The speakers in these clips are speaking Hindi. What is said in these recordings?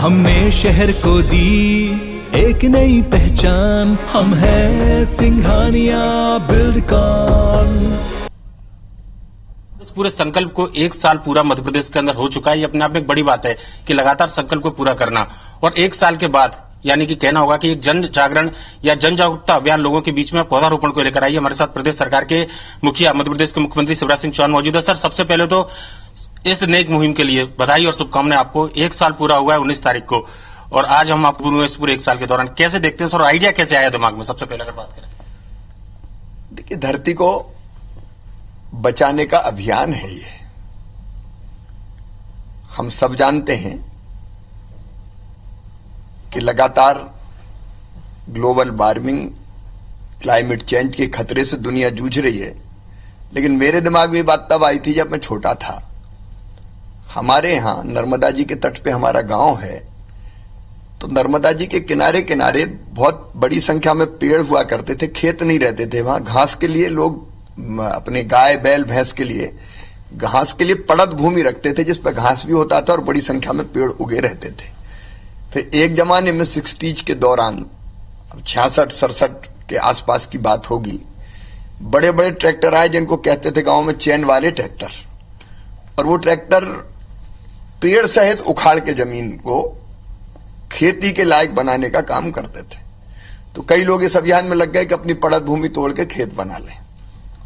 हमने शहर को दी एक नई पहचान, हम हैं सिंघानिया बिल्डकॉन। इस पूरे संकल्प को एक साल पूरा मध्य प्रदेश के अंदर हो चुका है। ये अपने आप में एक बड़ी बात है कि लगातार संकल्प को पूरा करना, और एक साल के बाद यानी कि कहना होगा कि एक जन जागरण या जन जागरूकता अभियान लोगों के बीच में पौधारोपण को लेकर आई। हमारे साथ प्रदेश सरकार के मुखिया, मध्य प्रदेश के मुख्यमंत्री शिवराज सिंह चौहान मौजूद है। सर, सबसे पहले तो इस नेक मुहिम के लिए बधाई और शुभकामनाएं आपको। एक साल पूरा हुआ है 19 तारीख को, और आज हम आपको इस पूरे एक साल के दौरान कैसे देखते हैं सर, आइडिया कैसे आया दिमाग में? सबसे पहले अगर बात करें, देखिए, धरती को बचाने का अभियान है ये। हम सब जानते हैं कि लगातार ग्लोबल वार्मिंग, क्लाइमेट चेंज के खतरे से दुनिया जूझ रही है। लेकिन मेरे दिमाग में ये बात तब आई थी जब मैं छोटा था। हमारे यहां नर्मदा जी के तट पे हमारा गांव है, तो नर्मदा जी के किनारे किनारे बहुत बड़ी संख्या में पेड़ हुआ करते थे। खेत नहीं रहते थे वहां। घास के लिए लोग अपने गाय बैल भैंस के लिए घास के लिए पड़त भूमि रखते थे, जिस पर घास भी होता था और बड़ी संख्या में पेड़ उगे रहते थे। फिर एक जमाने में 60s के दौरान, 66-67 के आसपास की बात होगी, बड़े बड़े ट्रैक्टर आए जिनको कहते थे गांव में चैन वाले ट्रैक्टर, और वो ट्रैक्टर पेड़ सहित उखाड़ के जमीन को खेती के लायक बनाने का काम करते थे। तो कई लोग इस अभियान में लग गए कि अपनी पड़त भूमि तोड़ के खेत बना लें,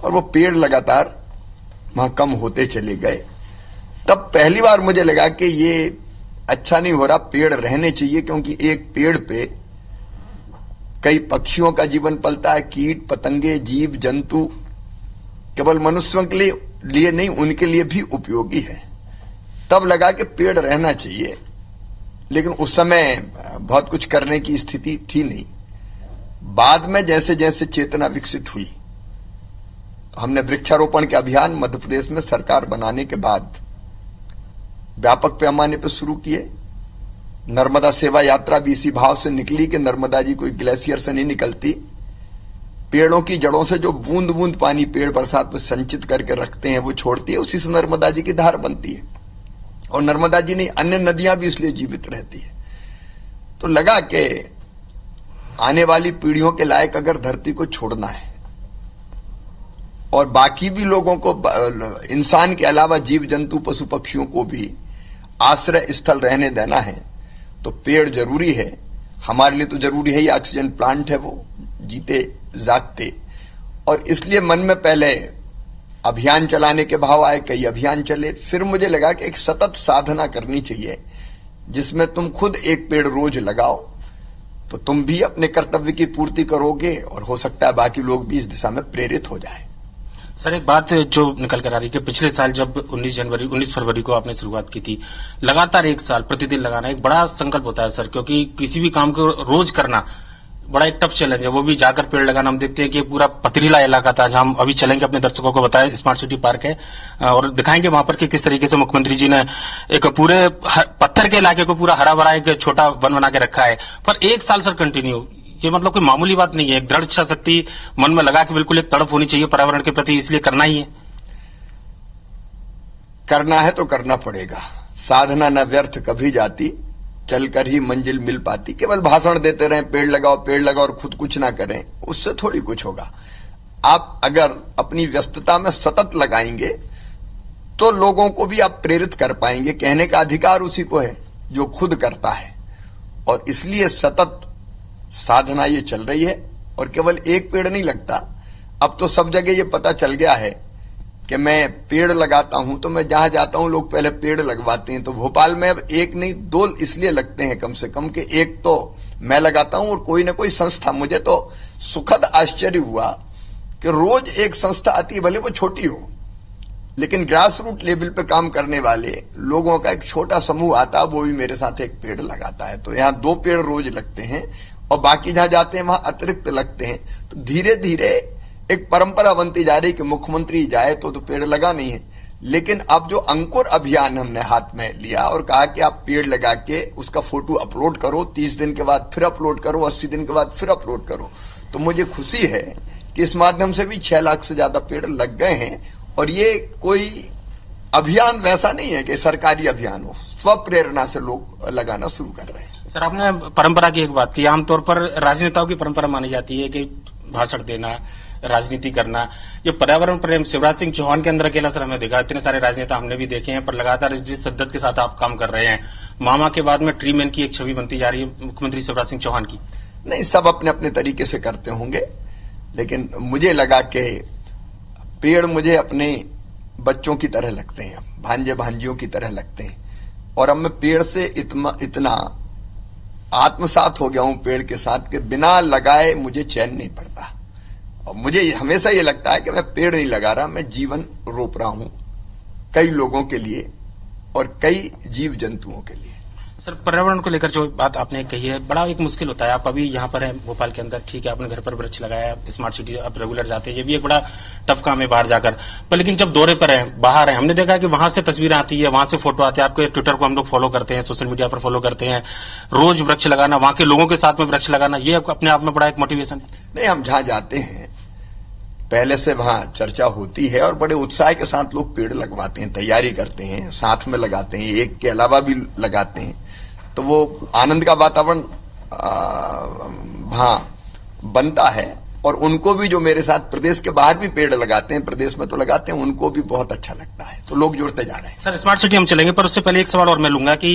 और वो पेड़ लगातार वहां कम होते चले गए। तब पहली बार मुझे लगा कि ये अच्छा नहीं हो रहा, पेड़ रहने चाहिए, क्योंकि एक पेड़ पे कई पक्षियों का जीवन पलता है, कीट पतंगे जीव जंतु, केवल मनुष्यों के लिए नहीं, उनके लिए भी उपयोगी है। तब लगा कि पेड़ रहना चाहिए, लेकिन उस समय बहुत कुछ करने की स्थिति थी नहीं। बाद में जैसे जैसे चेतना विकसित हुई, हमने वृक्षारोपण के अभियान मध्य प्रदेश में सरकार बनाने के बाद व्यापक पैमाने पर शुरू किए। नर्मदा सेवा यात्रा भी इसी भाव से निकली कि नर्मदा जी कोई ग्लेशियर से नहीं निकलती। पेड़ों की जड़ों से जो बूंद बूंद पानी पेड़ बरसात में संचित करके रखते हैं वो छोड़ती है, उसी से नर्मदा जी की धार बनती है, और नर्मदा जी नहीं, अन्य नदियां भी इसलिए जीवित रहती है। तो लगा कि आने वाली पीढ़ियों के लायक अगर धरती को छोड़ना है और बाकी भी लोगों को, इंसान के अलावा जीव जंतु पशु पक्षियों को भी आश्रय स्थल रहने देना है, तो पेड़ जरूरी है। हमारे लिए तो जरूरी है, ये ऑक्सीजन प्लांट है, वो जीते जागते। और इसलिए मन में पहले अभियान चलाने के भाव आए, कई अभियान चले। फिर मुझे लगा कि एक सतत साधना करनी चाहिए जिसमें तुम खुद एक पेड़ रोज लगाओ, तो तुम भी अपने कर्तव्य की पूर्ति करोगे, और हो सकता है बाकी लोग भी इस दिशा में प्रेरित हो जाए। सर, एक बात जो निकल कर आ रही है कि पिछले साल जब 19 फरवरी को आपने शुरुआत की थी, लगातार एक साल प्रतिदिन लगाना एक बड़ा संकल्प होता है सर, क्योंकि किसी भी काम को रोज करना बड़ा एक टफ चैलेंज है। वो भी जाकर पेड़ लगाना, हम देखते हैं कि पूरा पथरीला इलाका था, जहां हम अभी चलेंगे, अपने दर्शकों को बताएं, स्मार्ट सिटी पार्क है, और दिखाएंगे वहां पर कि किस तरीके से मुख्यमंत्री जी ने एक पूरे पत्थर के इलाके को पूरा हरा भरा एक छोटा वन बना के रखा है। पर एक साल सर कंटिन्यू, ये मतलब कोई मामूली बात नहीं है। एक दृढ़ इच्छा शक्ति मन में लगा कि बिल्कुल एक तड़प होनी चाहिए पर्यावरण के प्रति, इसलिए करना ही है। करना है तो करना पड़ेगा। साधना न व्यर्थ कभी जाती, चलकर ही मंजिल मिल पाती। केवल भाषण देते रहें पेड़ लगाओ और खुद कुछ ना करें, उससे थोड़ी कुछ होगा। आप अगर अपनी व्यस्तता में सतत लगाएंगे तो लोगों को भी आप प्रेरित कर पाएंगे। कहने का अधिकार उसी को है जो खुद करता है, और इसलिए सतत साधना ये चल रही है। और केवल एक पेड़ नहीं लगता, अब तो सब जगह ये पता चल गया है कि मैं पेड़ लगाता हूं, तो मैं जहां जाता हूं लोग पहले पेड़ लगवाते हैं। तो भोपाल में अब एक नहीं 2 इसलिए लगते हैं कम से कम, कि एक तो मैं लगाता हूं और कोई ना कोई संस्था। मुझे तो सुखद आश्चर्य हुआ कि रोज एक संस्था आती है, भले वो छोटी हो, लेकिन ग्रास रूट लेवल पे काम करने वाले लोगों का एक छोटा समूह आता है, वो भी मेरे साथ एक पेड़ लगाता है। तो यहाँ 2 पेड़ रोज लगते हैं, और बाकी जहां जाते हैं वहां अतिरिक्त लगते हैं। तो धीरे धीरे एक परंपरा बनती जा रही कि मुख्यमंत्री जाए तो पेड़ लगा नहीं है। लेकिन अब जो अंकुर अभियान हमने हाथ में लिया और कहा कि आप पेड़ लगा के उसका फोटो अपलोड करो, 30 दिन के बाद फिर अपलोड करो, 80 दिन के बाद फिर अपलोड करो, तो मुझे खुशी है कि इस माध्यम से भी 6 लाख से ज्यादा पेड़ लग गए हैं। और ये कोई अभियान वैसा नहीं है कि सरकारी अभियान हो, स्वप्रेरणा से लोग लगाना शुरू कर रहे हैं। सर, आपने परंपरा की एक बात की। आमतौर पर राजनेताओं की परंपरा मानी जाती है कि भाषण देना, राजनीति करना। ये पर्यावरण प्रेम शिवराज सिंह चौहान के अंदर अकेला सर हमें देखा। इतने सारे राजनेता हमने भी देखे हैं, पर लगातार जिस शिद्दत के साथ आप काम कर रहे हैं, मामा के बाद में ट्री मैन की एक छवि बनती जा रही है मुख्यमंत्री शिवराज सिंह चौहान की। नहीं, सब अपने अपने तरीके से करते होंगे, लेकिन मुझे लगा कि पेड़ मुझे अपने बच्चों की तरह लगते हैं, भांजे भांजियों की तरह लगते हैं। और अब मैं पेड़ से इतना आत्मसात हो गया हूं पेड़ के साथ कि बिना लगाए मुझे चैन नहीं पड़ता। और मुझे हमेशा ये लगता है कि मैं पेड़ नहीं लगा रहा, मैं जीवन रोप रहा हूं कई लोगों के लिए और कई जीव जंतुओं के लिए। सर, पर्यावरण को लेकर जो बात आपने कही है, बड़ा एक मुश्किल होता है। आप अभी यहाँ पर हैं भोपाल के अंदर, ठीक है, आपने घर पर वृक्ष लगाया, स्मार्ट सिटी आप रेगुलर जाते हैं, ये भी एक बड़ा टफ काम है बाहर जाकर। पर लेकिन जब दौरे पर हैं, बाहर हैं, हमने देखा है कि वहां से तस्वीरें आती है, वहां से फोटो आते हैं। आपके ट्विटर को हम लोग फॉलो करते हैं, सोशल मीडिया पर फॉलो करते हैं। रोज वृक्ष लगाना, वहां के लोगों के साथ में वृक्ष लगाना, ये अपने आप में बड़ा एक मोटिवेशन है। नहीं, हम जहां जाते हैं पहले से वहां चर्चा होती है और बड़े उत्साह के साथ लोग पेड़ लगवाते हैं, तैयारी करते हैं, साथ में लगाते हैं, एक के अलावा भी लगाते हैं। तो वो आनंद का वातावरण वहां बनता है। और उनको भी, जो मेरे साथ प्रदेश के बाहर भी पेड़ लगाते हैं, प्रदेश में तो लगाते हैं, उनको भी बहुत अच्छा लगता है। तो लोग जुड़ते जा रहे हैं। सर, स्मार्ट सिटी हम चलेंगे, पर उससे पहले एक सवाल और मैं लूंगा कि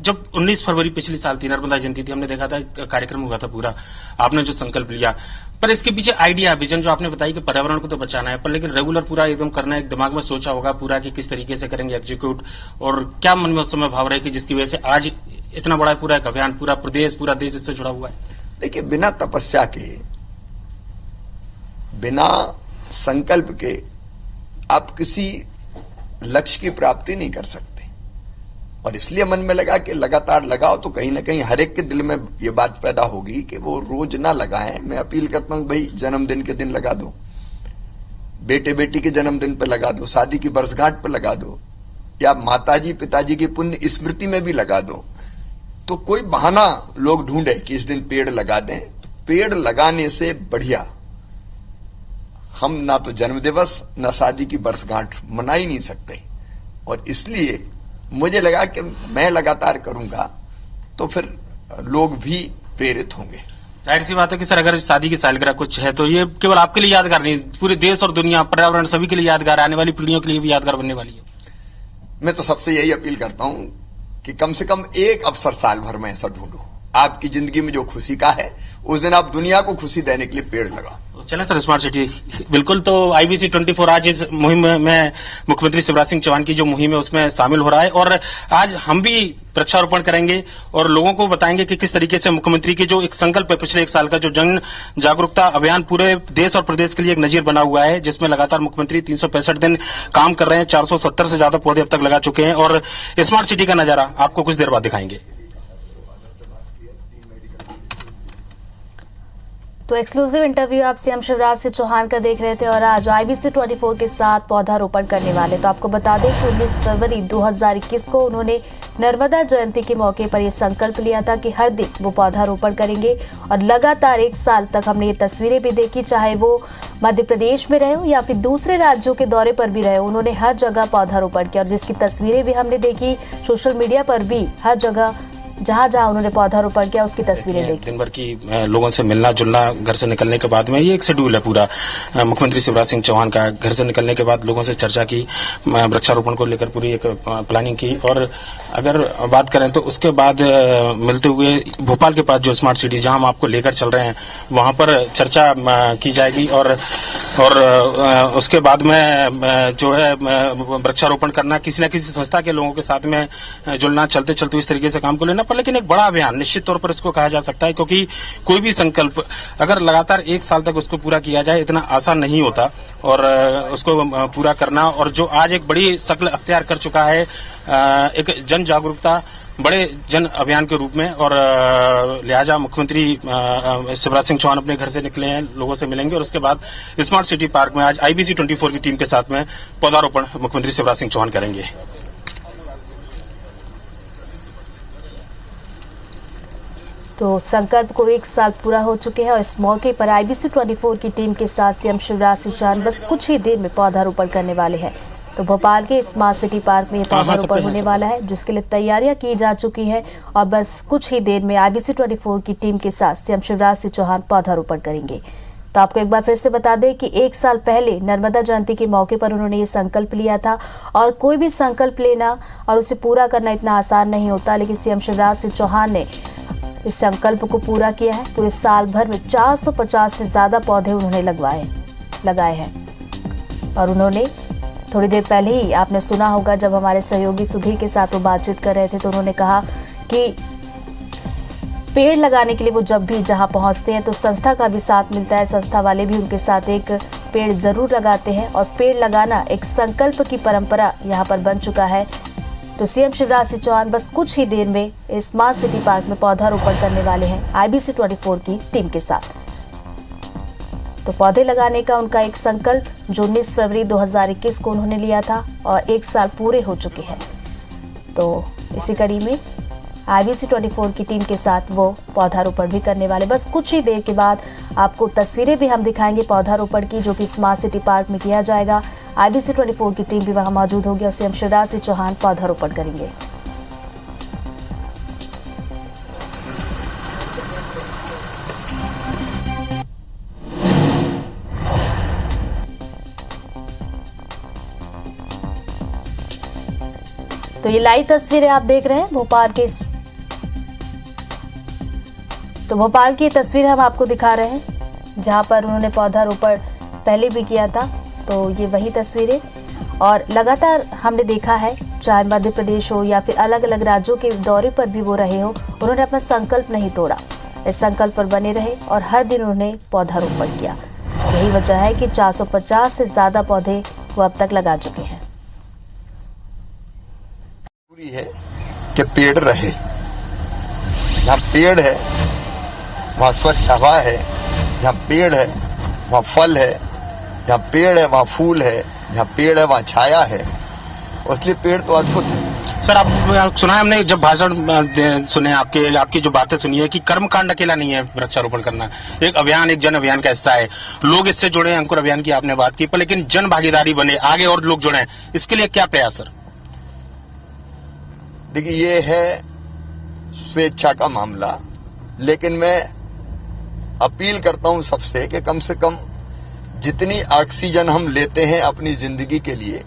जब 19 फरवरी पिछले साल थी, नर्मदा जयंती थी, हमने देखा था कार्यक्रम हुआ था पूरा, आपने जो संकल्प लिया, पर इसके पीछे आइडिया, विजन जो आपने बताई कि पर्यावरण को तो बचाना है, पर लेकिन रेगुलर पूरा एकदम करना है, एक दिमाग में सोचा होगा पूरा कि किस तरीके से करेंगे एग्जीक्यूट, और क्या मन में उस समय भाव रहे कि जिसकी वजह से आज इतना बड़ा पूरा एक अभियान, पूरा प्रदेश, पूरा देश इससे जुड़ा हुआ है। देखिए, बिना तपस्या के, बिना संकल्प के आप किसी लक्ष्य की प्राप्ति नहीं कर सकते। और इसलिए मन में लगा कि लगातार लगाओ, तो कहीं ना कहीं हर एक के दिल में ये बात पैदा होगी कि वो रोज ना लगाएं। मैं अपील करता हूं, भाई जन्मदिन के दिन लगा दो, बेटे बेटी के जन्मदिन पे लगा दो, शादी की वर्षगांठ पे लगा दो, या माताजी पिताजी की पुण्य स्मृति में भी लगा दो। तो कोई बहाना लोग ढूंढे कि इस दिन पेड़ लगा दें। तो पेड़ लगाने से बढ़िया हम ना तो जन्मदिवस ना शादी की वर्षगांठ मना ही नहीं सकते। और इसलिए मुझे लगा कि मैं लगातार करूंगा तो फिर लोग भी प्रेरित होंगे। जाहिर सी बात है कि सर, अगर शादी की सालगिरह कुछ है तो ये केवल आपके लिए यादगार नहीं, पूरे देश और दुनिया, पर्यावरण सभी के लिए यादगार, आने वाली पीढ़ियों के लिए भी यादगार बनने वाली है। मैं तो सबसे यही अपील करता हूं कि कम से कम एक अवसर साल भर में ऐसा ढूंढो, आपकी जिंदगी में जो खुशी का है, उस दिन आप दुनिया को खुशी देने के लिए पेड़ लगाओ। चलें सर, स्मार्ट सिटी बिल्कुल। तो IBC 24 आज इस मुहिम में मुख्यमंत्री शिवराज सिंह चौहान की जो मुहिम है उसमें शामिल हो रहा है, और आज हम भी वृक्षारोपण करेंगे और लोगों को बताएंगे कि किस तरीके से मुख्यमंत्री की जो एक संकल्प है पिछले एक साल का, जो जन जागरूकता अभियान पूरे देश और प्रदेश के लिए एक नजीर बना हुआ है, जिसमें लगातार मुख्यमंत्री 365 दिन काम कर रहे हैं, 470 से ज्यादा पौधे अब तक लगा चुके हैं। और स्मार्ट सिटी का नजारा आपको कुछ देर बाद दिखाएंगे। तो एक्सक्लूसिव इंटरव्यू आप सीएम शिवराज सिंह चौहान का देख रहे थे, और आज IBC 24 के साथ पौधारोपण करने वाले। तो आपको बता दें कि 19 फरवरी 2021 को उन्होंने नर्मदा जयंती के मौके पर यह संकल्प लिया था कि हर दिन वो पौधारोपण करेंगे। और लगातार एक साल तक हमने ये तस्वीरें भी देखी, चाहे वो मध्य प्रदेश में रहे हो या फिर दूसरे राज्यों के दौरे पर भी रहे, उन्होंने हर जगह पौधारोपण किया। और जिसकी तस्वीरें भी हमने देखी सोशल मीडिया पर भी, हर जगह जहां जहां उन्होंने पौधारोपण किया उसकी तस्वीरें देखी। दिन भर की लोगों से मिलना जुलना, घर से निकलने के बाद में ये एक शेड्यूल है पूरा मुख्यमंत्री शिवराज सिंह चौहान का। घर से निकलने के बाद लोगों से चर्चा की, वृक्षारोपण को लेकर पूरी एक प्लानिंग की। और अगर बात करें तो उसके बाद मिलते हुए भोपाल के पास जो स्मार्ट सिटी जहां हम आपको लेकर चल रहे हैं, वहां पर चर्चा की जाएगी। और उसके बाद में जो है वृक्षारोपण करना, किसी न किसी संस्था के लोगों के साथ में जुड़ना, चलते चलते इस तरीके से काम को लेना। पर लेकिन एक बड़ा अभियान निश्चित तौर पर इसको कहा जा सकता है, क्योंकि कोई भी संकल्प अगर लगातार एक साल तक उसको पूरा किया जाए, इतना आसान नहीं होता। और उसको पूरा करना, और जो आज एक बड़ी शक्ल अख्तियार कर चुका है, एक जन जागरूकता बड़े जन अभियान के रूप में। और लिहाजा मुख्यमंत्री शिवराज सिंह चौहान अपने घर से निकले हैं, लोगों से मिलेंगे, और उसके बाद स्मार्ट सिटी पार्क में आज IBC 24 की टीम के साथ में पौधारोपण मुख्यमंत्री शिवराज सिंह चौहान करेंगे। तो संकल्प को एक साल पूरा हो चुके हैं, और इस मौके पर IBC 24 की टीम के साथ सीएम शिवराज सिंह चौहान बस कुछ ही देर में पौधारोपण करने वाले हैं। तो भोपाल के स्मार्ट सिटी पार्क में ये पौधारोपण होने वाला है, जिसके लिए तैयारियां की जा चुकी हैं और बस कुछ ही देर में IBC 24 की टीम के साथ CM शिवराज सिंह चौहान पौधारोपण करेंगे। तो आपको एक बार फिर से बता दें कि 1 साल पहले नर्मदा जयंती के मौके पर उन्होंने ये संकल्प लिया था और कोई भी संकल्प लेना और उसे पूरा करना इतना आसान नहीं होता, लेकिन CM शिवराज सिंह चौहान ने इस संकल्प को पूरा किया है। पूरे साल भर में 450 से ज्यादा पौधे उन्होंने लगाए हैं। और उन्होंने थोड़ी देर पहले ही आपने सुना होगा जब हमारे सहयोगी सुधीर के साथ वो बातचीत कर रहे थे, तो उन्होंने कहा कि पेड़ लगाने के लिए वो जब भी जहां पहुंचते हैं तो संस्था का भी साथ मिलता है, संस्था वाले भी उनके साथ एक पेड़ जरूर लगाते हैं और पेड़ लगाना एक संकल्प की परंपरा यहां पर बन चुका है। तो CM शिवराज सिंह चौहान बस कुछ ही देर में स्मार्ट सिटी पार्क में पौधारोपण करने वाले हैं IBC 24 की टीम के साथ। तो पौधे लगाने का उनका एक संकल्प जो 19 फरवरी 2021 को उन्होंने लिया था और 1 साल पूरे हो चुके हैं। तो इसी कड़ी में IBC 24 की टीम के साथ वो पौधारोपण भी करने वाले। बस कुछ ही देर के बाद आपको तस्वीरें भी हम दिखाएंगे पौधारोपण की, जो कि स्मार्ट सिटी पार्क में किया जाएगा। IBC 24 की टीम भी वहां मौजूद होगी और CM शिवराज सिंह चौहान पौधारोपण करेंगे। तो ये लाइव तस्वीरें आप देख रहे हैं भोपाल की तस्वीर हम आपको दिखा रहे हैं जहां पर उन्होंने पौधारोपण पहले भी किया था। तो ये वही तस्वीरें और लगातार हमने देखा है, चाहे मध्य प्रदेश हो या फिर अलग अलग राज्यों के दौरे पर भी वो रहे हो, उन्होंने अपना संकल्प नहीं तोड़ा, इस संकल्प पर बने रहे और हर दिन उन्होंने पौधारोपण किया। यही वजह है कि 450 से ज्यादा पौधे वो अब तक लगा चुके हैं। है कि पेड़ रहे, जहाँ पेड़ है वहाँ स्वच्छ हवा है, जहाँ पेड़ है वहाँ फल है, जहाँ पेड़ है वहाँ फूल है, जहाँ पेड़ है वहाँ छाया है। इसलिए पेड़ तो अद्भुत है। सर, आप सुना है हमने जब भाषण सुने आपकी जो बातें सुनी है कि कर्मकांड अकेला नहीं है वृक्षारोपण करना, एक अभियान, एक जन अभियान का हिस्सा है। लोग इससे जुड़े, अंकुर अभियान की आपने बात की, पर लेकिन जन भागीदारी बने, आगे और लोग जुड़े, इसके लिए क्या प्रयास सर? देखिए, ये है स्वेच्छा का मामला, लेकिन मैं अपील करता हूं सबसे कि कम से कम जितनी ऑक्सीजन हम लेते हैं अपनी जिंदगी के लिए,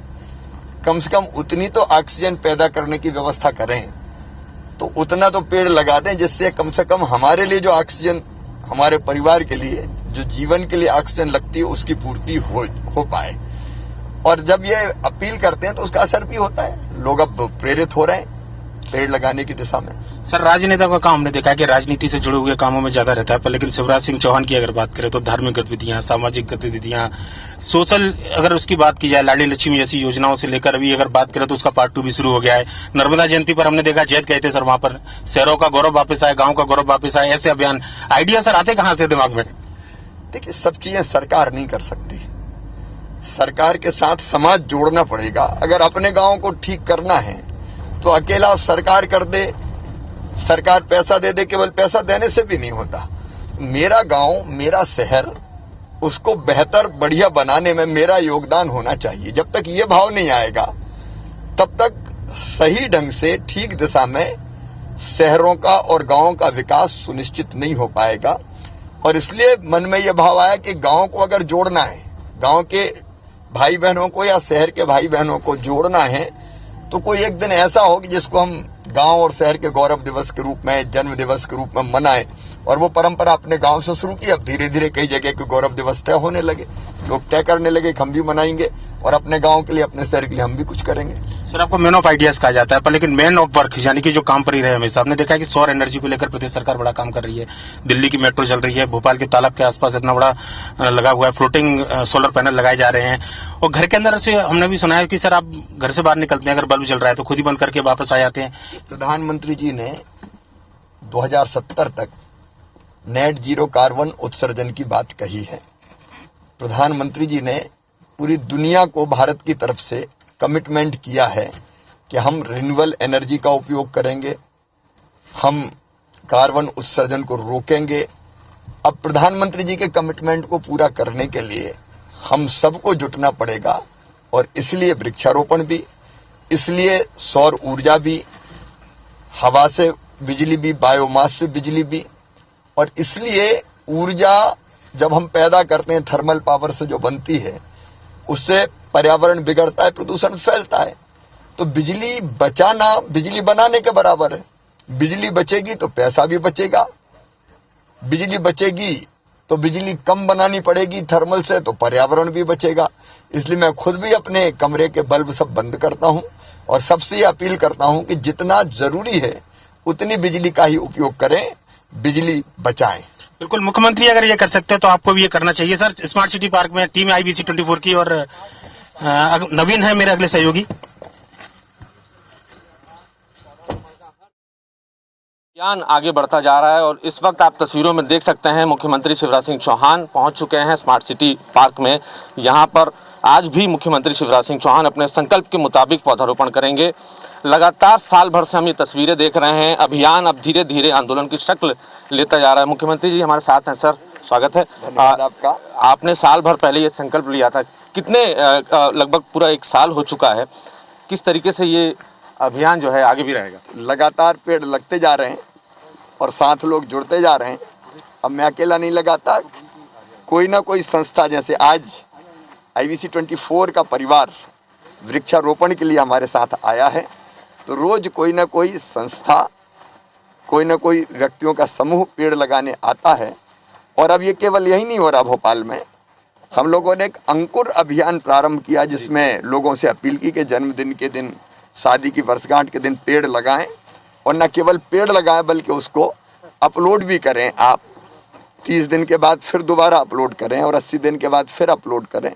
कम से कम उतनी तो ऑक्सीजन पैदा करने की व्यवस्था करें। तो उतना तो पेड़ लगा दें जिससे कम से कम हमारे लिए जो ऑक्सीजन, हमारे परिवार के लिए जो जीवन के लिए ऑक्सीजन लगती है, उसकी पूर्ति हो पाए। और जब ये अपील करते हैं तो उसका असर भी होता है, लोग अब प्रेरित हो रहे हैं पेड़ लगाने की दिशा में। सर, राजनेता का काम हमने देखा है कि राजनीति से जुड़े हुए कामों में ज्यादा रहता है, पर लेकिन शिवराज सिंह चौहान की अगर बात करें तो धार्मिक गतिविधियां, सामाजिक गतिविधियां, सोशल, अगर उसकी बात की जाए लाडली लक्ष्मी जैसी योजनाओं से लेकर अभी अगर बात करें तो उसका पार्ट 2 भी शुरू हो गया है। नर्मदा जयंती पर हमने देखा जैद कहते सर, वहां पर शहरों का गौरव वापस आए, गाँव का गौरव वापस आए, ऐसे अभियान, आइडिया सर आते कहाँ से दिमाग में? देखिए, सब चीजें सरकार नहीं कर सकती, सरकार के साथ समाज जोड़ना पड़ेगा। अगर अपने गाँव को ठीक करना है तो अकेला सरकार कर दे, सरकार पैसा दे दे, केवल पैसा देने से भी नहीं होता। मेरा गांव, मेरा शहर, उसको बेहतर, बढ़िया बनाने में मेरा योगदान होना चाहिए। जब तक ये भाव नहीं आएगा तब तक सही ढंग से ठीक दिशा में शहरों का और गांवों का विकास सुनिश्चित नहीं हो पाएगा। और इसलिए मन में यह भाव आया कि गांव को अगर जोड़ना है, गांव के भाई बहनों को या शहर के भाई बहनों को जोड़ना है, तो कोई एक दिन ऐसा हो कि जिसको हम गांव और शहर के गौरव दिवस के रूप में, जन्म दिवस के रूप में मनाएं। और वो परंपरा अपने गांव से शुरू की, अब धीरे धीरे कई जगह के गौरव दिवस तय होने लगे, लोग तय करने लगे कि हम भी मनाएंगे और अपने गांव के लिए, अपने शहर के लिए हम भी कुछ करेंगे। सर, आपको मैन ऑफ आइडियाज कहा जाता है, पर लेकिन मैन ऑफ वर्क यानी कि जो काम पर ही रहे हमेशा। आपने देखा है कि सौर एनर्जी को लेकर प्रदेश सरकार बड़ा काम कर रही है, दिल्ली की मेट्रो चल रही है, भोपाल के तालाब के आसपास इतना बड़ा लगा हुआ है, फ्लोटिंग सोलर पैनल लगाए जा रहे हैं। और घर के अंदर से हमने भी सुना है कि सर, आप घर से बाहर निकलते हैं, अगर बल्ब जल रहा है तो खुद ही बंद करके वापस आ जाते हैं। प्रधानमंत्री जी ने 2070 तक नेट जीरो कार्बन उत्सर्जन की बात कही है। प्रधानमंत्री जी ने पूरी दुनिया को भारत की तरफ से कमिटमेंट किया है कि हम रिन्यूएबल एनर्जी का उपयोग करेंगे, हम कार्बन उत्सर्जन को रोकेंगे। अब प्रधानमंत्री जी के कमिटमेंट को पूरा करने के लिए हम सबको जुटना पड़ेगा और इसलिए वृक्षारोपण भी, इसलिए सौर ऊर्जा भी, हवा से बिजली भी, बायोमास से बिजली भी, और इसलिए ऊर्जा जब हम पैदा करते हैं थर्मल पावर से जो बनती है उससे पर्यावरण बिगड़ता है, प्रदूषण फैलता है। तो बिजली बचाना बिजली बनाने के बराबर है। बिजली बचेगी तो पैसा भी बचेगा, बिजली बचेगी तो बिजली कम बनानी पड़ेगी थर्मल से, तो पर्यावरण भी बचेगा। इसलिए मैं खुद भी अपने कमरे के बल्ब सब बंद करता हूं और सबसे ये अपील करता हूं कि जितना जरूरी है उतनी बिजली का ही उपयोग करें, बिजली बचाएं। बिल्कुल, मुख्यमंत्री अगर ये कर सकते हैं तो आपको भी ये करना चाहिए। सर, स्मार्ट सिटी पार्क में टीम IBC 24 की और नवीन है मेरे अगले सहयोगी। अभियान आगे बढ़ता जा रहा है और इस वक्त आप तस्वीरों में देख सकते हैं मुख्यमंत्री शिवराज सिंह चौहान पहुंच चुके हैं स्मार्ट सिटी पार्क में। यहां पर आज भी मुख्यमंत्री शिवराज सिंह चौहान अपने संकल्प के मुताबिक पौधारोपण करेंगे। लगातार साल भर से हम ये तस्वीरें देख रहे हैं। अभियान अब धीरे धीरे आंदोलन की शक्ल लेता जा रहा है। मुख्यमंत्री जी हमारे साथ हैं। सर, स्वागत है। धन्यवाद आपका। आपने साल भर पहले ये संकल्प लिया था, कितने लगभग पूरा 1 साल हो चुका है, किस तरीके से ये अभियान जो है आगे भी रहेगा? लगातार पेड़ लगते जा रहे हैं और साथ लोग जुड़ते जा रहे हैं। अब मैं अकेला नहीं लगाता, कोई ना कोई संस्था, जैसे आज IBC 24 का परिवार वृक्षारोपण के लिए हमारे साथ आया है, तो रोज कोई ना कोई संस्था, कोई ना कोई व्यक्तियों का समूह पेड़ लगाने आता है। और अब ये केवल यही नहीं हो रहा, भोपाल में हम लोगों ने एक अंकुर अभियान प्रारंभ किया जिसमें लोगों से अपील की कि जन्मदिन के दिन, शादी की वर्षगांठ के दिन पेड़ लगाएं, और न केवल पेड़ लगाएं बल्कि उसको अपलोड भी करें। आप 30 दिन के बाद फिर दोबारा अपलोड करें और 80 दिन के बाद फिर अपलोड करें,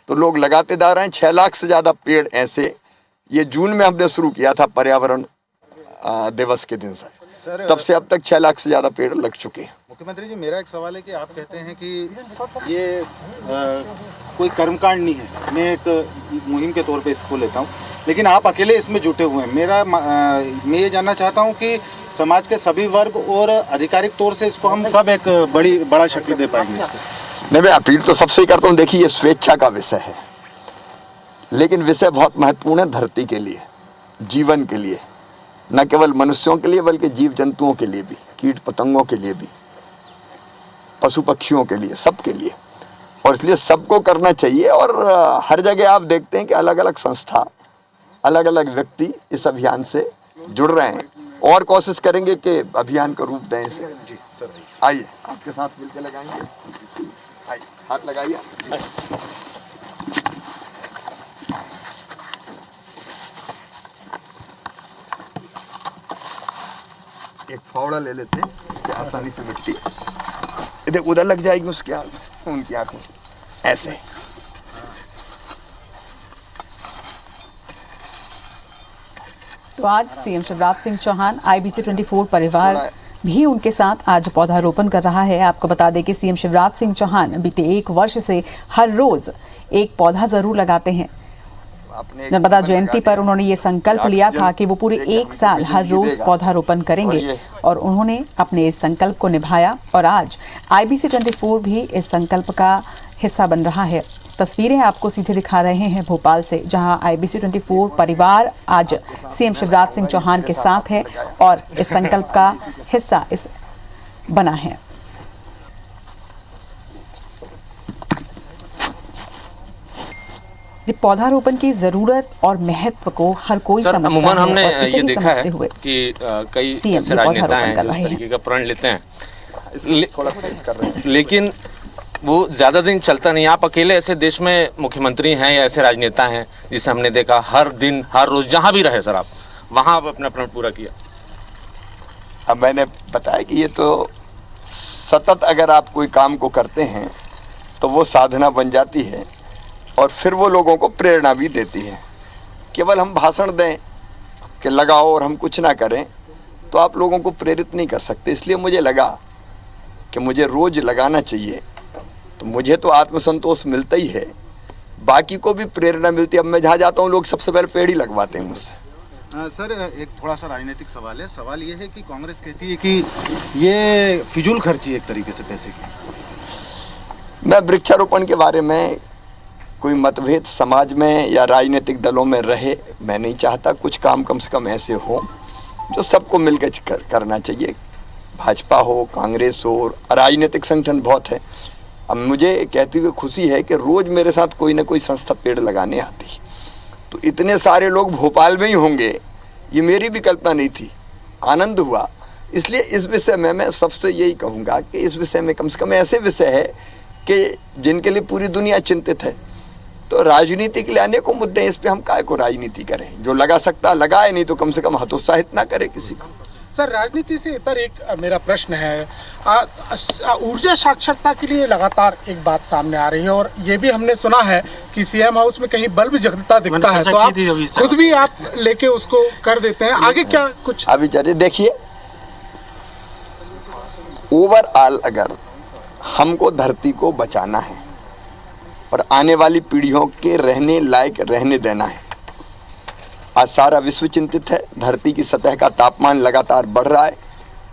तो लोग लगाते जा रहे हैं। 6 लाख से ज़्यादा पेड़ ऐसे, ये जून में हमने शुरू किया था पर्यावरण दिवस के दिन से, तब से अब तक 6 लाख से ज़्यादा पेड़ लग चुके हैं। मुख्यमंत्री जी, मेरा एक सवाल है कि आप कहते हैं कि ये कोई कर्मकांड नहीं है, मैं एक मुहिम के तौर पे इसको लेता हूँ, लेकिन आप अकेले इसमें जुटे हुए हैं। मैं ये जानना चाहता हूँ कि समाज के सभी वर्ग और आधिकारिक तौर से इसको हम कब एक बड़ा शक्ल दे पाएंगे इसको? मैं अपील तो सबसे ही करता हूँ। देखिए, ये स्वेच्छा का विषय है, लेकिन विषय बहुत महत्वपूर्ण है धरती के लिए, जीवन के लिए, न केवल मनुष्यों के लिए बल्कि जीव जंतुओं के लिए भी, कीट पतंगों के लिए भी, पशु पक्षियों के लिए, सबके लिए। और इसलिए सबको करना चाहिए। और हर जगह आप देखते हैं कि अलग अलग संस्था, अलग अलग व्यक्ति इस अभियान से जुड़ रहे हैं और कोशिश करेंगे कि अभियान का रूप दें इसे। जी सर, आइए आपके साथ मिलकर लगाएंगे। आइए, हाथ लगाइए। एक फावड़ा ले लेते हैं, इससे आसानी से मिट्टी इधर उधर लग जाएगी उसके आँख, उनकी आँख में, ऐसे। तो आज सीएम शिवराज सिंह चौहान, IBC 24 परिवार भी उनके साथ आज पौधारोपण कर रहा है। आपको बता दें कि सीएम शिवराज सिंह चौहान बीते 1 वर्ष से हर रोज एक पौधा जरूर लगाते हैं। नर्मदा जयंती पर उन्होंने ये संकल्प लिया था कि वो पूरे 1 साल हर रोज पौधारोपण करेंगे और उन्होंने अपने इस संकल्प को निभाया और आज IBC 24 भी इस संकल्प का हिस्सा बन रहा है। तस्वीरें आपको सीधे दिखा रहे हैं भोपाल से, जहां IBC 24 परिवार आज सीएम शिवराज सिंह चौहान के साथ है और इस संकल्प का हिस्सा इस बना है। पौधारोपण की जरूरत और महत्व को हर कोई समझता है। अमूमन हमने ये देखा है हुए कि कई ऐसे राजनेता हैं जो इस तरीके का प्रण लेते हैं, लेकिन वो ज्यादा दिन चलता नहीं। आप अकेले ऐसे देश में मुख्यमंत्री हैं या ऐसे राजनेता हैं जिसे हमने देखा हर दिन, हर रोज, जहां भी रहे सर आप, वहां आप अपना प्रण पूरा किया। अब मैंने बताया कि ये तो सतत अगर आप कोई काम को करते हैं तो वो साधना बन जाती है और फिर वो लोगों को प्रेरणा भी देती है। केवल हम भाषण दें कि लगाओ और हम कुछ ना करें तो आप लोगों को प्रेरित नहीं कर सकते। इसलिए मुझे लगा कि मुझे रोज लगाना चाहिए, तो मुझे तो आत्मसंतोष मिलता ही है, बाकी को भी प्रेरणा मिलती है। अब मैं जहाँ जाता हूँ लोग सबसे पहले पेड़ ही लगवाते हैं मुझसे। सर, एक थोड़ा सा राजनीतिक सवाल है। सवाल ये है कि कांग्रेस कहती है कि ये फिजूल खर्ची एक तरीके से पैसे की। मैं वृक्षारोपण के बारे में कोई मतभेद समाज में या राजनीतिक दलों में रहे, मैं नहीं चाहता। कुछ काम कम से कम ऐसे हो जो सबको मिलकर करना चाहिए। भाजपा हो, कांग्रेस हो, राजनीतिक संगठन बहुत है। अब मुझे कहते हुए खुशी है कि रोज़ मेरे साथ कोई ना कोई संस्था पेड़ लगाने आती, तो इतने सारे लोग भोपाल में ही होंगे, ये मेरी भी कल्पना नहीं थी। आनंद हुआ। इसलिए इस विषय में मैं सबसे यही कहूँगा कि इस विषय में कम से कम ऐसे विषय है कि जिनके लिए पूरी दुनिया चिंतित है। तो राजनीति के लिए अनेकों मुद्दे हैं, इस पे हम काय को राजनीति करें। जो लगा सकता लगाए, नहीं तो कम से कम हतोत्साहित ना करे किसी को। सर, राजनीति से इतर एक मेरा प्रश्न है, ऊर्जा साक्षरता के लिए लगातार एक बात सामने आ रही है और ये भी हमने सुना है कि सीएम हाउस में कहीं बल्ब जगता दिखता है, तो आप खुद भी आप लेके उसको कर देते हैं। आगे क्या कुछ अभी चलिए देखिए, ओवरऑल अगर हमको धरती को बचाना है और आने वाली पीढ़ियों के रहने लायक रहने देना है, आज सारा विश्व चिंतित है। धरती की सतह का तापमान लगातार बढ़ रहा है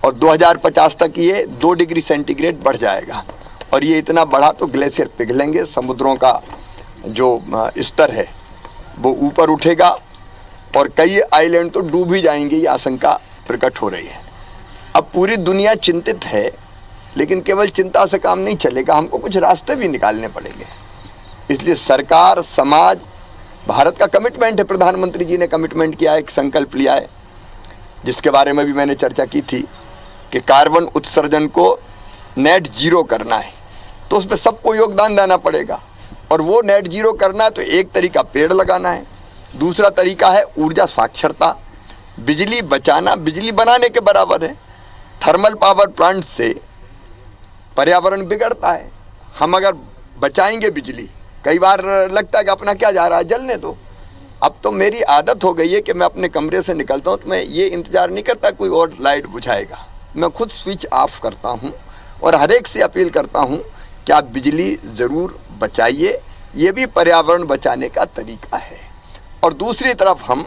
और 2050 तक ये 2 डिग्री सेंटीग्रेड बढ़ जाएगा। और ये इतना बढ़ा तो ग्लेशियर पिघलेंगे, समुद्रों का जो स्तर है वो ऊपर उठेगा और कई आइलैंड तो डूब ही जाएंगे, ये आशंका प्रकट हो रही है। अब पूरी दुनिया चिंतित है, लेकिन केवल चिंता से काम नहीं चलेगा, हमको कुछ रास्ते भी निकालने पड़ेंगे। इसलिए सरकार, समाज, भारत का कमिटमेंट है, प्रधानमंत्री जी ने कमिटमेंट किया है, एक संकल्प लिया है, जिसके बारे में भी मैंने चर्चा की थी कि कार्बन उत्सर्जन को नेट जीरो करना है। तो उसमें सबको योगदान देना पड़ेगा और वो नेट जीरो करना है तो एक तरीका पेड़ लगाना है, दूसरा तरीका है ऊर्जा साक्षरता। बिजली बचाना बिजली बनाने के बराबर है। थर्मल पावर प्लांट से पर्यावरण बिगड़ता है। हम अगर बचाएंगे बिजली, कई बार लगता है कि अपना क्या जा रहा है, जलने दो। अब तो मेरी आदत हो गई है कि मैं अपने कमरे से निकलता हूँ तो मैं ये इंतज़ार नहीं करता कोई और लाइट बुझाएगा, मैं खुद स्विच ऑफ करता हूँ और हर एक से अपील करता हूँ कि आप बिजली ज़रूर बचाइए, ये भी पर्यावरण बचाने का तरीका है। और दूसरी तरफ हम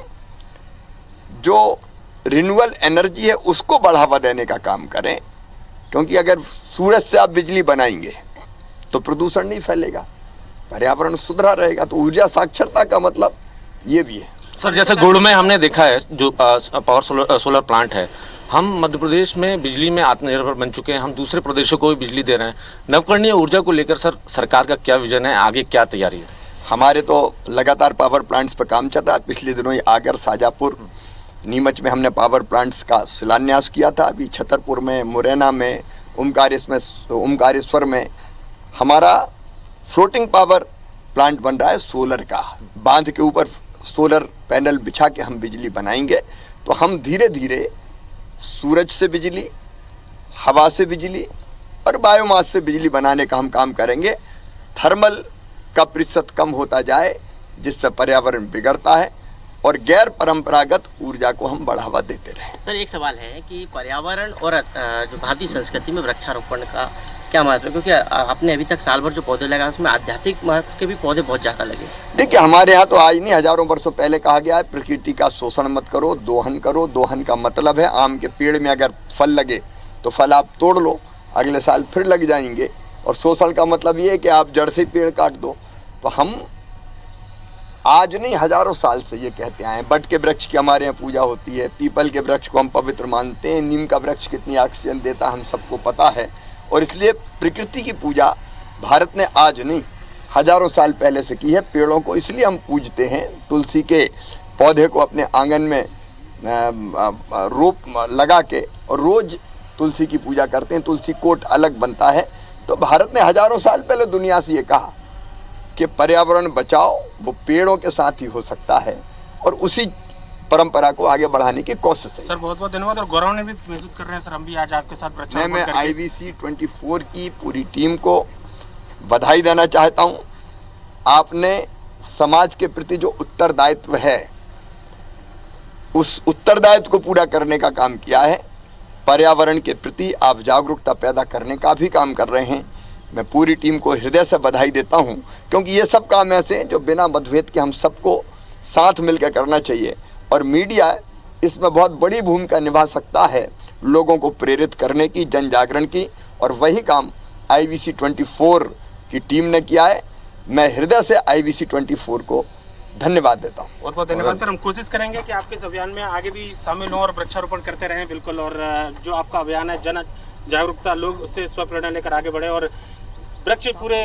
जो रिन्यूएबल एनर्जी है उसको बढ़ावा देने का काम करें, क्योंकि अगर सूरज से आप बिजली बनाएंगे तो प्रदूषण नहीं फैलेगा, पर्यावरण सुधरा रहेगा। तो ऊर्जा साक्षरता का मतलब ये भी है। सर, जैसे गुड़ में हमने देखा है जो पावर सोलर प्लांट है, हम मध्य प्रदेश में बिजली में आत्मनिर्भर बन चुके हैं, हम दूसरे प्रदेशों को भी बिजली दे रहे हैं। नवकरणीय ऊर्जा को लेकर सर सरकार का क्या विजन है, आगे क्या तैयारी है? हमारे तो लगातार पावर प्लांट्स पर काम चल रहा है। पिछले दिनों ही आगर, शाजापुर, नीमच में हमने पावर प्लांट्स का शिलान्यास किया था। अभी छतरपुर में, मुरैना में, ओमकारेश्वर में हमारा फ्लोटिंग पावर प्लांट बन रहा है सोलर का। बांध के ऊपर सोलर पैनल बिछा के हम बिजली बनाएंगे। तो हम धीरे धीरे सूरज से बिजली, हवा से बिजली और बायोमास से बिजली बनाने का हम काम करेंगे। थर्मल का प्रतिशत कम होता जाए, जिससे पर्यावरण बिगड़ता है, और गैर परंपरागत ऊर्जा को हम बढ़ावा देते रहें। सर, एक सवाल है कि पर्यावरण और जो भारतीय संस्कृति में वृक्षारोपण का क्या महत्व है, क्योंकि आपने अभी तक साल भर जो पौधे लगाए उसमें आध्यात्मिक महत्व के भी पौधे बहुत ज़्यादा लगे। देखिए, हमारे यहाँ तो आज नहीं, हजारों वर्षों पहले कहा गया है प्रकृति का शोषण मत करो, दोहन करो। दोहन का मतलब है आम के पेड़ में अगर फल लगे तो फल आप तोड़ लो, अगले साल फिर लग जाएंगे। और शोषण का मतलब ये है कि आप जड़ से पेड़ काट दो। तो हम आज नहीं, हजारों साल से ये कहते आए हैं। बट के वृक्ष की हमारे यहाँ पूजा होती है, पीपल के वृक्ष को हम पवित्र मानते हैं, नीम का वृक्ष कितनी ऑक्सीजन देता है हम सबको पता है। और इसलिए प्रकृति की पूजा भारत ने आज नहीं, हजारों साल पहले से की है। पेड़ों को इसलिए हम पूजते हैं, तुलसी के पौधे को अपने आंगन में रोप लगा के और रोज तुलसी की पूजा करते हैं। तुलसी कोट अलग बनता है। तो भारत ने हजारों साल पहले दुनिया से ये कहा कि पर्यावरण बचाओ, वो पेड़ों के साथ ही हो सकता है, और उसी परंपरा को आगे बढ़ाने की कोशिश है। सर, बहुत बहुत धन्यवाद। और गौरव ने भी महसूस कर रहे हैं सर, हम भी आज आपके साथ वृक्षारोपण मैं करके IBC 24 की पूरी टीम को बधाई देना चाहता हूं। आपने समाज के प्रति जो उत्तरदायित्व है, उस उत्तरदायित्व को पूरा करने का काम किया है। पर्यावरण के प्रति आप जागरूकता पैदा करने का भी काम कर रहे हैं। मैं पूरी टीम को हृदय से बधाई देता हूं, क्योंकि ये सब काम ऐसे हैं जो बिना मतभेद के हम सबको साथ मिलकर करना चाहिए। और मीडिया इसमें बहुत बड़ी भूमिका निभा सकता है, लोगों को प्रेरित करने की, जन जागरण की। और वही काम IBC 24 की टीम ने किया है। मैं हृदय से IBC 24 को धन्यवाद देता हूँ। बहुत बहुत धन्यवाद सर। हम कोशिश करेंगे कि आपके इस अभियान में आगे भी शामिल हों और वृक्षारोपण करते रहें बिल्कुल। और जो आपका अभियान है जन जागरूकता, लोग उससे स्वप्रेरणा लेकर आगे बढ़े और वृक्ष पूरे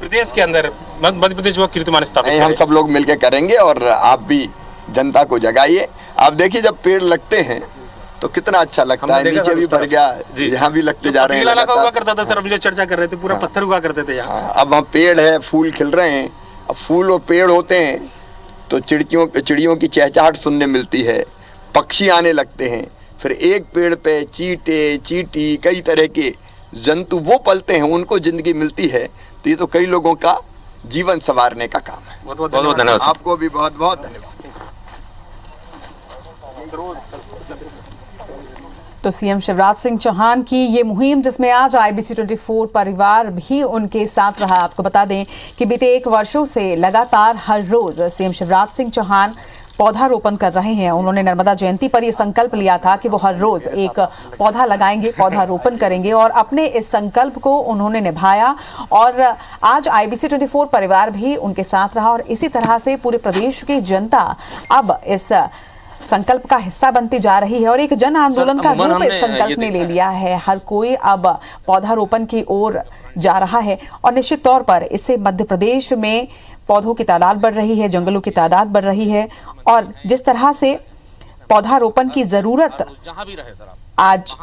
प्रदेश के अंदर मध्य प्रदेश जो कीर्तिमान स्थापित हम सब लोग मिलकर करेंगे और आप भी जनता को जगाइए। आप देखिए जब पेड़ लगते हैं तो कितना अच्छा लगता है, नीचे भी भर गया, यहाँ भी लगते जा रहे हैं। हुआ करता था सर, हम जो चर्चा कर रहे थे पूरा पत्थर हुआ करते थे यहाँ। अब वहाँ पेड़ है, फूल खिल रहे हैं। अब फूल और पेड़ होते हैं तो चिड़ियों की चहचहाट सुनने मिलती है, पक्षी आने लगते हैं। फिर एक पेड़ पे चींटे, चींटी, कई तरह के जंतु वो पलते हैं, उनको जिंदगी मिलती है। तो ये तो कई लोगों का जीवन संवारने का काम है। बहुत बहुत धन्यवाद। आपको भी बहुत बहुत धन्यवाद। तो सीएम शिवराज सिंह चौहान की ये मुहिम, जिसमें आज IBC 24 परिवार भी उनके साथ रहा। आपको बता दें कि बीते 1 वर्षों से लगातार हर रोज सीएम शिवराज सिंह चौहान पौधारोपण कर रहे हैं। उन्होंने नर्मदा जयंती पर यह संकल्प लिया था कि वो हर रोज एक पौधा लगाएंगे, पौधारोपण करेंगे और अपने इस संकल्प को उन्होंने निभाया। और आज IBC 24 परिवार भी उनके साथ रहा और इसी तरह से पूरे प्रदेश की जनता अब इस संकल्प का हिस्सा बनती जा रही है और एक जन आंदोलन का रूप इस संकल्प ने ले लिया है। हर कोई अब पौधारोपण की ओर जा रहा है और निश्चित तौर पर इससे मध्य प्रदेश में पौधों की तादाद बढ़ रही है, जंगलों की तादाद बढ़ रही है और जिस तरह से पौधारोपण की जरूरत आज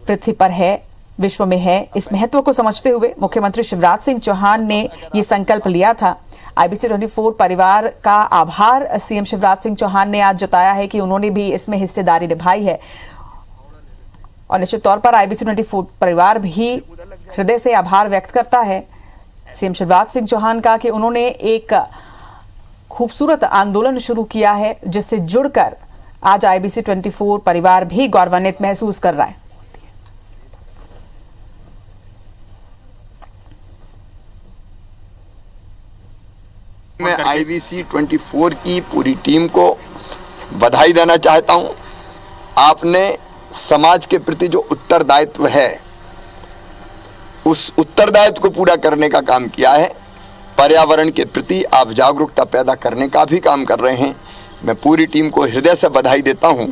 पृथ्वी पर है, विश्व में है, इस महत्व को समझते हुए मुख्यमंत्री शिवराज सिंह चौहान ने ये संकल्प लिया था। IBC 24 परिवार का आभार सीएम शिवराज सिंह चौहान ने आज जताया है कि उन्होंने भी इसमें हिस्सेदारी निभाई है और निश्चित तौर पर IBC 24 परिवार भी हृदय से आभार व्यक्त करता है सीएम शिवराज सिंह चौहान का कि उन्होंने एक खूबसूरत आंदोलन शुरू किया है जिससे जुड़कर आज IBC 24 परिवार भी गौरवान्वित महसूस कर रहा है। मैं IBC 24 की पूरी टीम को बधाई देना चाहता हूं। आपने समाज के प्रति जो उत्तरदायित्व है उस उत्तरदायित्व को पूरा करने का काम किया है। पर्यावरण के प्रति आप जागरूकता पैदा करने का भी काम कर रहे हैं। मैं पूरी टीम को हृदय से बधाई देता हूं।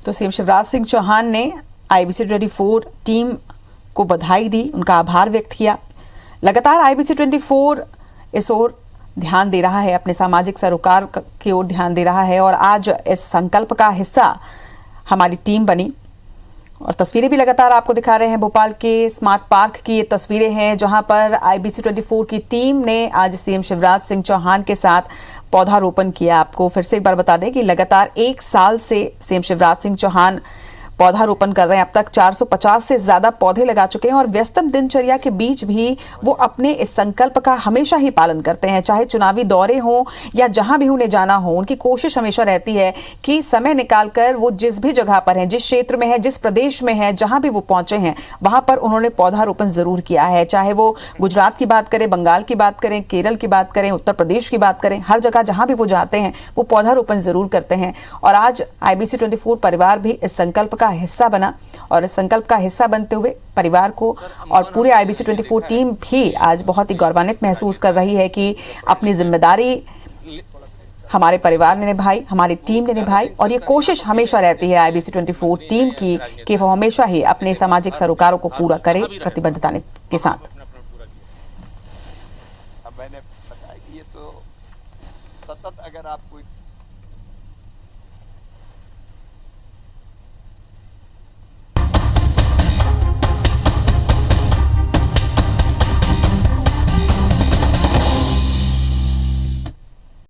तो सीएम शिवराज सिंह चौहान ने IBC 24 टीम को बधाई दी, उनका आभार व्यक्त किया। लगातार IBC 24 इस ओर ध्यान दे रहा है, अपने सामाजिक सरोकार की ओर ध्यान दे रहा है और आज इस संकल्प का हिस्सा हमारी टीम बनी और तस्वीरें भी लगातार आपको दिखा रहे हैं। भोपाल के स्मार्ट पार्क की ये तस्वीरें हैं जहां पर IBC 24 की टीम ने आज सीएम शिवराज सिंह चौहान के साथ पौधारोपण किया। आपको फिर से एक बार बता दें कि लगातार 1 साल से सीएम शिवराज सिंह चौहान पौधारोपण कर रहे हैं। अब तक 450 से ज्यादा पौधे लगा चुके हैं और व्यस्तम दिनचर्या के बीच भी वो अपने इस संकल्प का हमेशा ही पालन करते हैं। चाहे चुनावी दौरे हों या जहां भी उन्हें जाना हो, उनकी कोशिश हमेशा रहती है कि समय निकालकर वो जिस भी जगह पर हैं, जिस क्षेत्र में है, जिस प्रदेश में है, जहां भी वो पहुंचे हैं वहां पर उन्होंने पौधारोपण जरूर किया है। चाहे वो गुजरात की बात करें, बंगाल की बात करें, केरल की बात करें, उत्तर प्रदेश की बात करें, हर जगह जहां भी वो जाते हैं वो पौधारोपण जरूर करते हैं। और आज IBC 24 परिवार भी इस संकल्प का हिस्सा बना और इस संकल्प का हिस्सा बनते हुए परिवार को और पूरे IBC 24 टीम भी आज बहुत ही गौरवान्वित महसूस कर रही है कि अपनी जिम्मेदारी हमारे परिवार ने निभाई, हमारी टीम ने निभाई और ये कोशिश हमेशा रहती है IBC 24 टीम की कि वो हमेशा ही अपने सामाजिक सरोकारों को पूरा करे प्रतिबद्धता के साथ।